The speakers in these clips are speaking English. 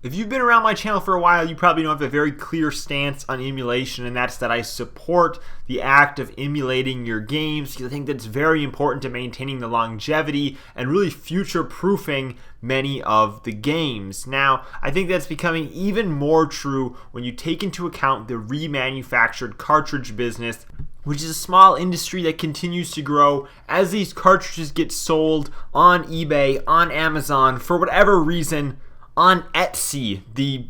If you've been around my channel for a while, you probably know I have a very clear stance on emulation, and that's that I support the act of emulating your games because I think that's very important to maintaining the longevity and really future-proofing many of the games. Now, I think that's becoming even more true when you take into account the remanufactured cartridge business, which is a small industry that continues to grow as these cartridges get sold on eBay, on Amazon, for whatever reason. On Etsy, the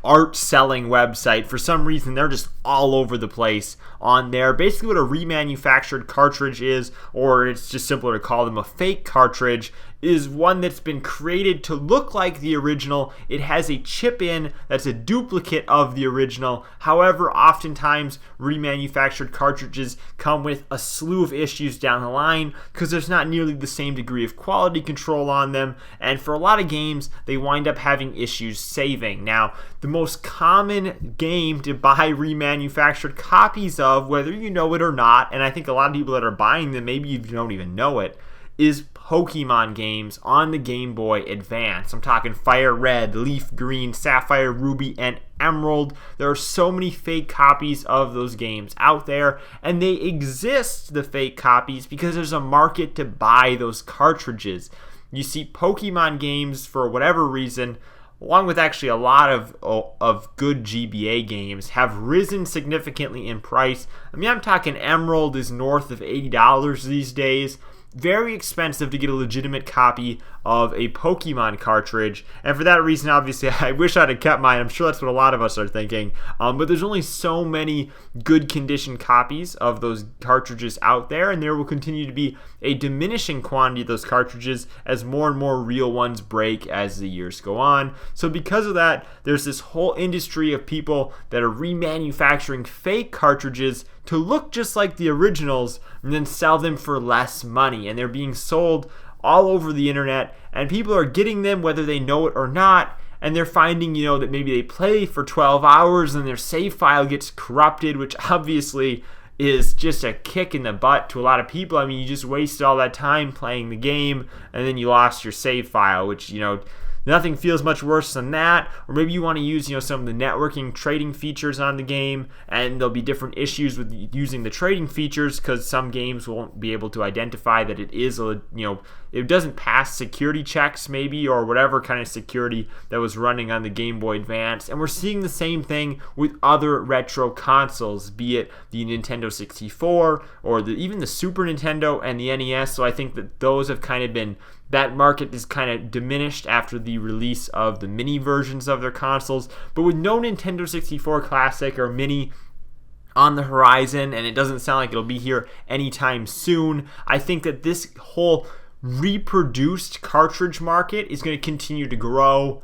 art selling website, for some reason they're just all over the place on there. Basically what a remanufactured cartridge is, or it's just simpler to call them a fake cartridge, is one that's been created to look like the original. It has a chip in that's a duplicate of the original. However, oftentimes remanufactured cartridges come with a slew of issues down the line because there's not nearly the same degree of quality control on them, and for a lot of games they wind up having issues saving. Now, the most common game to buy remanufactured copies of, whether you know it or not, and I think a lot of people that are buying them, maybe you don't even know it, is Pokemon games on the Game Boy Advance. I'm talking Fire Red, Leaf Green, Sapphire, Ruby, and Emerald. There are so many fake copies of those games out there, and they exist, the fake copies, because there's a market to buy those cartridges. You see, Pokemon games, for whatever reason, along with actually a lot of good GBA games, have risen significantly in price. I mean, I'm talking Emerald is north of $80 these days. Very expensive to get a legitimate copy of a Pokemon cartridge, and for that reason, obviously, I wish I'd have kept mine. I'm sure that's what a lot of us are thinking, but there's only so many good condition copies of those cartridges out there, and there will continue to be a diminishing quantity of those cartridges as more and more real ones break as the years go on. So because of that, there's this whole industry of people that are remanufacturing fake cartridges to look just like the originals and then sell them for less money, and they're being sold all over the internet, and people are getting them whether they know it or not, and they're finding, that maybe they play for 12 hours and their save file gets corrupted, which obviously is just a kick in the butt to a lot of people. I mean, you just wasted all that time playing the game and then you lost your save file, which, nothing feels much worse than that. Or maybe you want to use, some of the networking trading features on the game, and there'll be different issues with using the trading features because some games won't be able to identify that it is it doesn't pass security checks maybe, or whatever kind of security that was running on the Game Boy Advance. And we're seeing the same thing with other retro consoles, be it the Nintendo 64 or even the Super Nintendo and the NES. So I think that those have kind of been, that market is kind of diminished after the release of the mini versions of their consoles. But with no Nintendo 64 Classic or Mini on the horizon, and it doesn't sound like it'll be here anytime soon, I think that this whole reproduced cartridge market is going to continue to grow.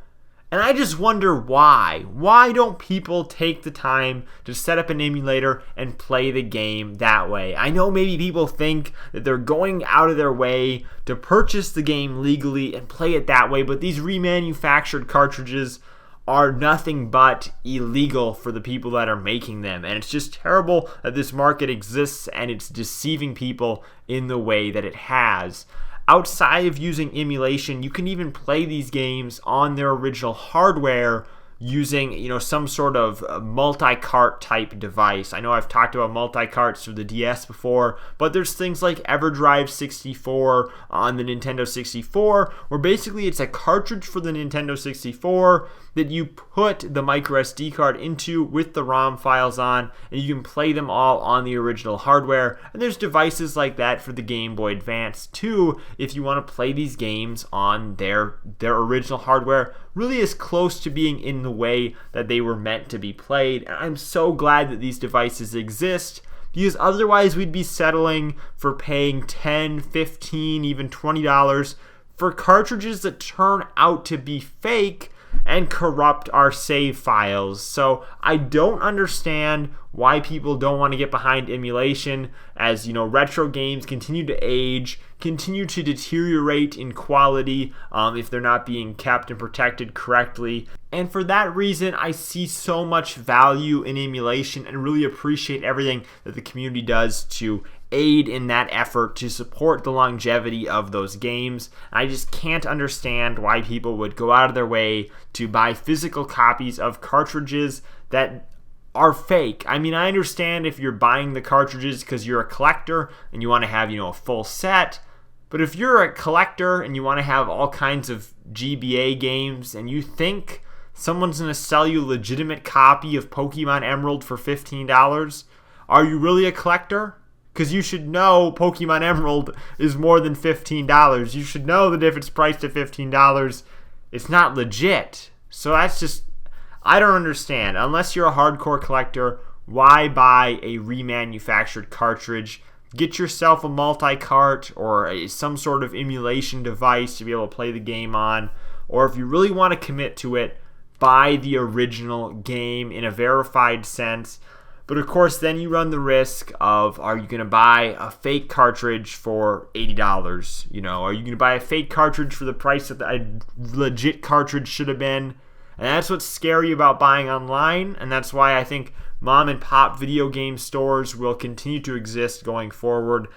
And I just wonder why. Why don't people take the time to set up an emulator and play the game that way? I know maybe people think that they're going out of their way to purchase the game legally and play it that way, but these remanufactured cartridges are nothing but illegal for the people that are making them. And it's just terrible that this market exists and it's deceiving people in the way that it has. Outside of using emulation, you can even play these games on their original hardware using, some sort of multi-cart type device. I know I've talked about multi-carts through the DS before, but there's things like EverDrive 64 on the Nintendo 64, where basically it's a cartridge for the Nintendo 64 that you put the micro SD card into with the ROM files on, and you can play them all on the original hardware. And there's devices like that for the Game Boy Advance too, if you want to play these games on their original hardware, really as close to being in the way that they were meant to be played. And I'm so glad that these devices exist, because otherwise we'd be settling for paying $10, $15, even $20 for cartridges that turn out to be fake and corrupt our save files. So I don't understand why people don't want to get behind emulation, as retro games continue to age, continue to deteriorate in quality if they're not being kept and protected correctly. And for that reason, I see so much value in emulation and really appreciate everything that the community does to aid in that effort to support the longevity of those games. I just can't understand why people would go out of their way to buy physical copies of cartridges that are fake. I mean, I understand if you're buying the cartridges because you're a collector and you want to have, a full set. But if you're a collector and you want to have all kinds of GBA games and you think someone's going to sell you a legitimate copy of Pokemon Emerald for $15, are you really a collector? Because you should know Pokemon Emerald is more than $15. You should know that if it's priced at $15, it's not legit. So that's just, I don't understand. Unless you're a hardcore collector, why buy a remanufactured cartridge? Get yourself a multi-cart or some sort of emulation device to be able to play the game on. Or if you really want to commit to it, buy the original game in a verified sense. But of course, then you run the risk of, are you going to buy a fake cartridge for $80? Are you going to buy a fake cartridge for the price that a legit cartridge should have been? And that's what's scary about buying online, and that's why I think mom and pop video game stores will continue to exist going forward,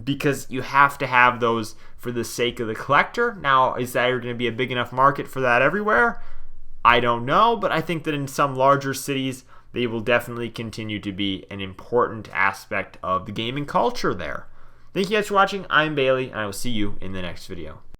because you have to have those for the sake of the collector. Now, is there going to be a big enough market for that everywhere? I don't know, but I think that in some larger cities, they will definitely continue to be an important aspect of the gaming culture there. Thank you guys for watching. I'm Bailey, and I will see you in the next video.